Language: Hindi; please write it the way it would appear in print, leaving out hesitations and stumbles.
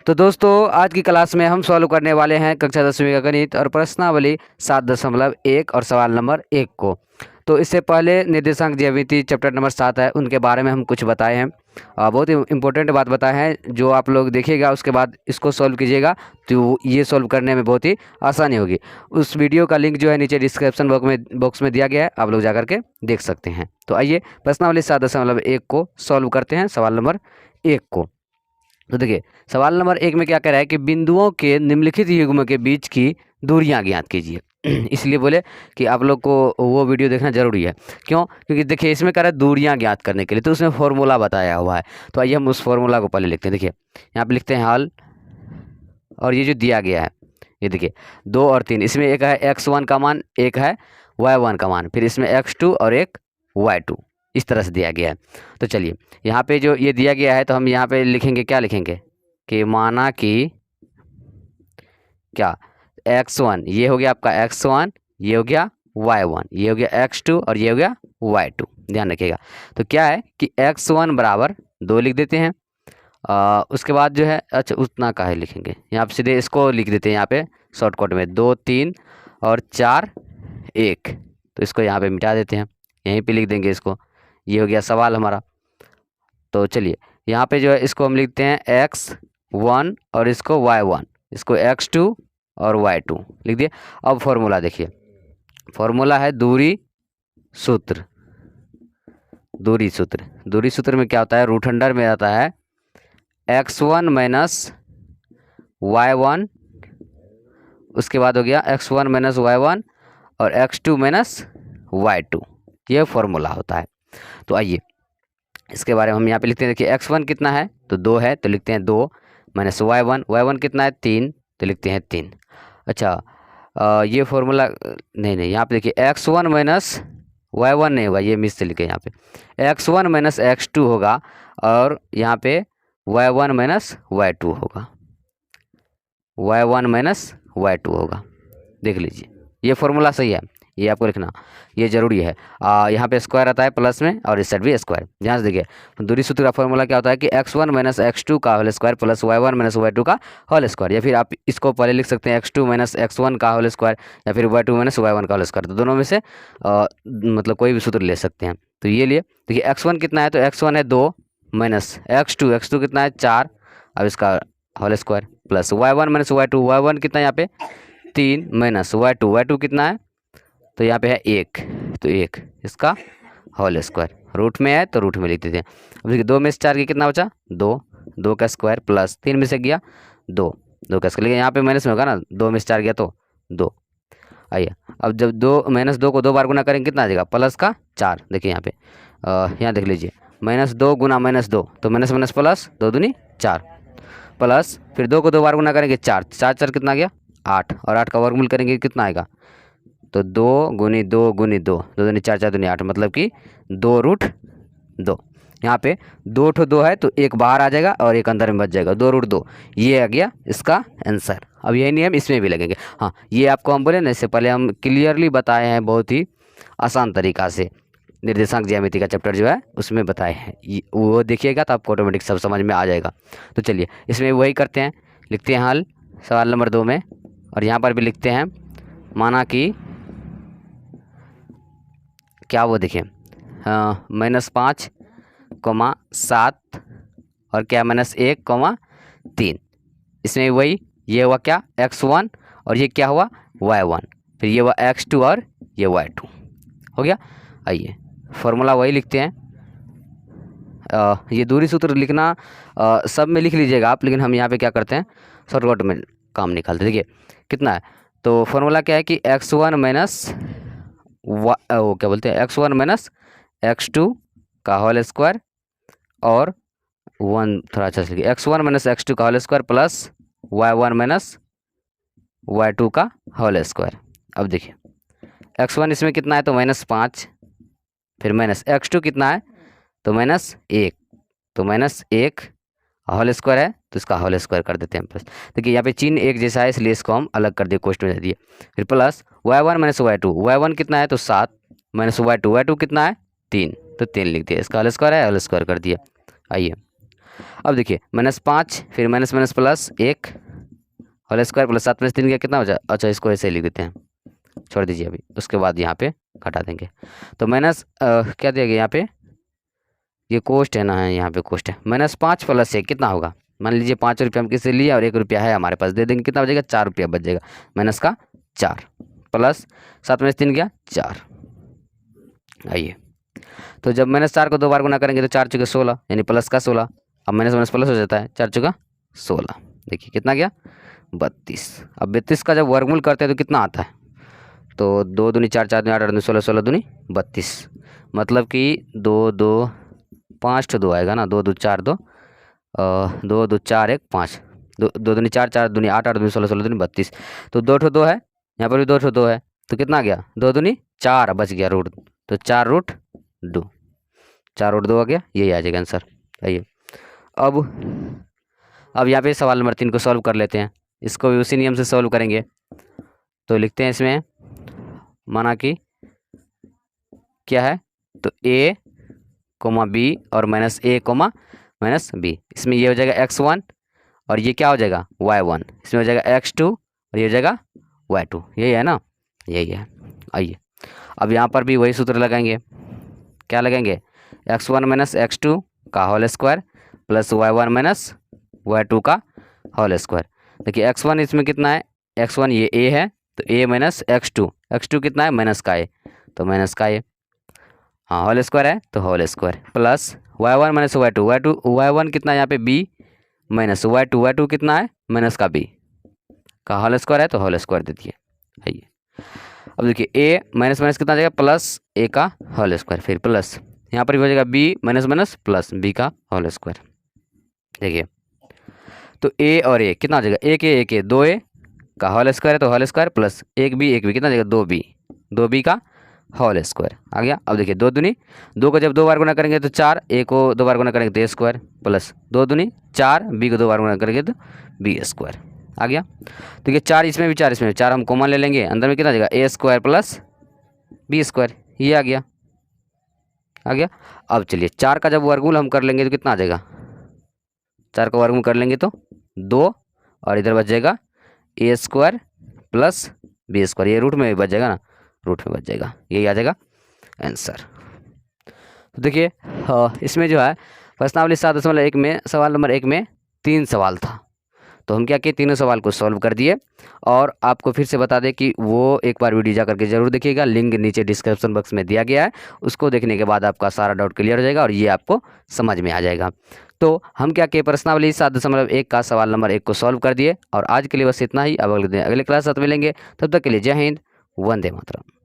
तो दोस्तों आज की क्लास में हम सॉल्व करने वाले हैं कक्षा 10वीं का गणित और प्रश्नावली 7.1 और सवाल नंबर 1 को। तो इससे पहले निर्देशांक ज्यामिति चैप्टर नंबर 7 है, उनके बारे में हम कुछ बताए हैं। बहुत ही इंपॉर्टेंट बात बताए हैं, जो आप लोग देखिएगा उसके बाद इसको सॉल्व कीजिएगा तो ये सॉल्व करने में बहुत ही आसानी होगी। उस वीडियो का लिंक जो है नीचे डिस्क्रिप्शन बॉक्स में दिया गया है, आप लोग जा करके देख सकते हैं। तो आइए प्रश्नावली 7.1 को सॉल्व करते हैं, सवाल नंबर 1 को। तो देखिए सवाल नंबर 1 में क्या कह रहा है कि बिंदुओं के निम्नलिखित युग्म के बीच की दूरियां ज्ञात कीजिए। इसलिए बोले कि आप लोग को वो वीडियो देखना जरूरी है। क्यों? क्योंकि देखिए इसमें कह रहा है दूरियां ज्ञात करने के लिए, तो उसमें फॉर्मूला बताया हुआ है। तो आइए हम उस फॉर्मूला को पहले लिखते हैं। देखिए यहाँ पे लिखते हैं हल, और ये जो दिया गया है ये देखिए 2 और 3, इसमें एक है x1 का मान, एक है y1 का मान, फिर इसमें x2 और एक y2, इस तरह से दिया गया है। तो चलिए यहाँ पे जो ये दिया गया है तो हम यहाँ पे लिखेंगे, क्या लिखेंगे कि माना कि क्या x1 ये हो गया आपका x1, ये हो गया y1, ये हो गया x2 और ये हो गया y2। ध्यान रखिएगा। तो क्या है कि x1 बराबर 2 लिख देते हैं। उसके बाद जो है, अच्छा उतना का है लिखेंगे, यहाँ पे सीधे इसको लिख देते हैं यहाँ पे शॉर्टकट में 2 3 और 4 1। तो इसको यहाँ पे मिटा देते हैं, यहीं पे लिख देंगे इसको। ये हो गया सवाल हमारा। तो चलिए यहाँ पे जो है इसको हम लिखते हैं x1 और इसको y1, इसको x2 और y2 लिख दिए। अब फॉर्मूला देखिए, फॉर्मूला है दूरी सूत्र। दूरी सूत्र में क्या होता है, रूट अंडर में आता है x1 माइनस y1, उसके बाद हो गया x1 माइनस y1 और x2 माइनस y2, ये फॉर्मूला होता है। तो आइए इसके बारे में हम यहाँ पे लिखते हैं। देखिए x1 कितना है तो 2 है, तो लिखते हैं 2 माइनस y1 कितना है 3, तो लिखते हैं 3। अच्छा ये फॉर्मूला नहीं, यहाँ पे देखिए x1 माइनस y1 नहीं होगा, ये मिस से लिखे यहाँ पे x1 माइनस x2 होगा, और यहाँ पे y1 माइनस y2 होगा, y1 माइनस y2 होगा। देख लीजिए ये फॉर्मूला सही है, ये आपको लिखना ये जरूरी है। यहाँ पे स्क्वायर आता है प्लस में, और इस साइड भी स्क्वायर। ध्यान से देखिए दूरी सूत्र का फॉर्मूला क्या होता है कि x1 माइनस x2 का whole square plus y1 minus y2 का होल स्क्वायर, या फिर आप इसको पहले लिख सकते हैं x2 माइनस x1 का होल स्क्वायर, या फिर y2 माइनस y1 का होल स्क्वायर। तो दोनों में से मतलब कोई भी सूत्र ले सकते हैं। तो ये लिए देखिए x1 कितना है तो x1 है 2 माइनस x2 कितना है 4, अब इसका whole square plus y1 minus y2 कितना है यहाँ पे 3 माइनस y2 कितना है तो यहाँ पे है 1, तो 1 इसका होल स्क्वायर, रूट में है तो रूट में लिख देते हैं। अब देखिए 2 में से 4 के कितना बचा 2 का स्क्वायर प्लस 3 में से गया 2 का स्क्वायर, लेकिन यहाँ पे माइनस में होगा ना, 2 में से 4 गया तो 2। आइए अब जब 2 को 2 बार गुना करेंगे कितना आ जाएगा प्लस का 4। देखिए यहाँ पे यहाँ देख लीजिए -2 गुना -2 तो माइनस माइनस प्लस 2 दूनी 4 प्लस, फिर 2 को 2 बार गुना करेंगे 4 कितना गया 8, और 8 का वर्गमूल करेंगे कितना आएगा तो 2 गुनी 2 गुनी 2 दूनी 4 4 दूनी 8, मतलब कि 2√2। यहाँ पे 2 है तो एक बाहर आ जाएगा और एक अंदर में बच जाएगा, 2√2, ये आ गया इसका आंसर। अब यही नियम इसमें भी लगेंगे। हाँ ये आपको हम बोले ना, इससे पहले हम क्लियरली बताए हैं, बहुत ही आसान तरीका से निर्देशांक ज्यामिति का चैप्टर जो है उसमें बताए हैं, वो देखिएगा तो आपको ऑटोमेटिक सब समझ में आ जाएगा। तो चलिए इसमें वही करते हैं, लिखते हैं हल सवाल नंबर 2 में, और यहाँ पर भी लिखते हैं माना कि क्या वो देखिए -5, 7 और क्या -1, 3, इसमें वही ये हुआ क्या x1 और ये क्या हुआ y1, फिर ये हुआ x2 और ये y2 हो गया। आइए फॉर्मूला वही लिखते हैं। ये दूरी सूत्र लिखना सब में लिख लीजिएगा आप, लेकिन हम यहाँ पे क्या करते हैं शॉर्टकट में काम निकालते हैं। देखिए कितना है तो फॉर्मूला क्या है कि x1 माइनस वो क्या बोलते हैं x1 माइनस x2 का होल स्क्वायर, और 1 थोड़ा अच्छा से लिखिए x1 माइनस x2 का whole square plus y1 minus y2 का होल स्क्वायर। अब देखिए x1 इसमें कितना है तो -5, फिर माइनस x2 कितना है तो -1, तो -1 होल स्क्वायर है तो इसका होल स्क्वायर कर देते हैं प्लस। देखिए यहाँ पे चिन्ह एक जैसा है इसलिए इसको हम अलग कर दिए, कोष्ठ में दे दिए। फिर प्लस y1 माइनस y2 कितना है तो 7 माइनस y2 कितना है 3, तो 3 लिख दिया, इसका होल स्क्वायर है, होल स्क्वायर कर दिया। आइए अब देखिए -5 फिर minus minus plus 1 whole square plus 7 में 3 का कितना हो जाए। अच्छा इसको ऐसे ही लिख देते हैं, छोड़ दीजिए अभी, उसके बाद यहाँ पे घटा देंगे। तो माइनस क्या दिया गया यहाँ पे, ये कोस्ट है ना, है यहाँ पे कोस्ट है। -5 प्लस 1 कितना होगा, मान लीजिए 5 रुपये हम किसी लिए और 1 रुपया है हमारे पास, दे देंगे, कितना बचेगा 4 रुपया बच जाएगा। माइनस का 4 प्लस 7 में 3 गया 4। आइए, तो जब -4 को 2 बार गुना करेंगे तो 4 चुके 16 यानी प्लस का 16। अब माइनस माइनस प्लस हो जाता है, 4 चुका 16, देखिए कितना गया 32। अब 32 का जब वर्गमूल करते हैं तो कितना आता है, तो 2 दूनी 4, 4 दूनी 8, 8 दूनी 16, 16 दूनी 32, मतलब कि 2 2 5 2 आएगा ना, 2 2 4 2 2 2 4 1 5, 2 दूनी 4, 4 दूनी 8, 8 दूनी 16, 16 दूनी 32। तो 2 ठो 2 है, यहाँ पर भी 2 ठो 2 है, तो कितना गया 2 दूनी 4 बच गया रूट, तो 4 रूट 2, 4 रूट 2 आ गया, यही आ जाएगा आंसर। आइए अब यहाँ पे सवाल नंबर 3 को सॉल्व कर लेते हैं। इसको भी उसी नियम से सॉल्व करेंगे। तो लिखते हैं इसमें, माना कि क्या है, तो a, b और -a, -b, इसमें ये हो जाएगा x1 और ये क्या हो जाएगा y1, इसमें हो जाएगा x2 और ये हो जाएगा y2, यही है ना, यही है। आइए अब यहाँ पर भी वही सूत्र लगाएंगे, क्या लगाएंगे, x1 - x2 का whole square plus y1 - y2 का होल स्क्वायर। देखिए x1 इसमें कितना है, x1 ये a है, तो a - x2, x2 कितना है माइनस का a, तो माइनस का a, हाँ होल स्क्वायर है तो whole square plus y1 - y2, y1 कितना है यहाँ पे b माइनस y2 कितना है माइनस का b का होल स्क्वायर है तो होल स्क्वायर दे दिए। आइए अब देखिए a माइनस माइनस कितना आ जाएगा प्लस a का होल स्क्वायर, फिर प्लस यहाँ पर भी हो जाएगा b minus minus plus b का होल स्क्वायर। देखिए तो a और a कितना आ जाएगा, एक a 2a का होल स्क्वायर है तो होल स्क्वायर प्लस 1b कितना आ जाएगा 2b का होल स्क्वायर आ गया। अब देखिए 2 दूनी 2 को जब 2 बार गुना करेंगे तो 4, a को 2 बार गुना करेंगे तो a स्क्वायर प्लस 2 दूनी 4, b को 2 बार गुना करेंगे तो b स्क्वायर आ गया। देखिए 4 इसमें भी 4 इसमें भी 4 हम कॉमन ले लेंगे, अंदर में कितना आ जाएगा a square plus b square, ये आ गया। अब चलिए 4 का जब वर्गमूल हम कर लेंगे तो कितना आ जाएगा, 4 का वर्गमूल कर लेंगे तो 2 और इधर बच जाएगा a square plus b square, ये रूट में बच जाएगा ना, रूट में बच जाएगा, यही आ जाएगा आंसर। तो देखिए इसमें जो है प्रश्नावली 7.1 में सवाल नंबर 1 में 3 सवाल था, तो हम क्या किए, तीनों सवाल को सॉल्व कर दिए। और आपको फिर से बता दें कि वो एक बार वीडियो जा करके जरूर देखिएगा, लिंक नीचे डिस्क्रिप्शन बॉक्स में दिया गया है, उसको देखने के बाद आपका सारा डाउट क्लियर हो जाएगा और ये आपको समझ में आ जाएगा। तो हम क्या किए, प्रश्नावली 7.1 का सवाल नंबर 1 को सॉल्व कर दिए। और आज के लिए बस इतना ही, अब अगले क्लास साथ मिलेंगे, तब तक के लिए जय हिंद, वंदे मातरम।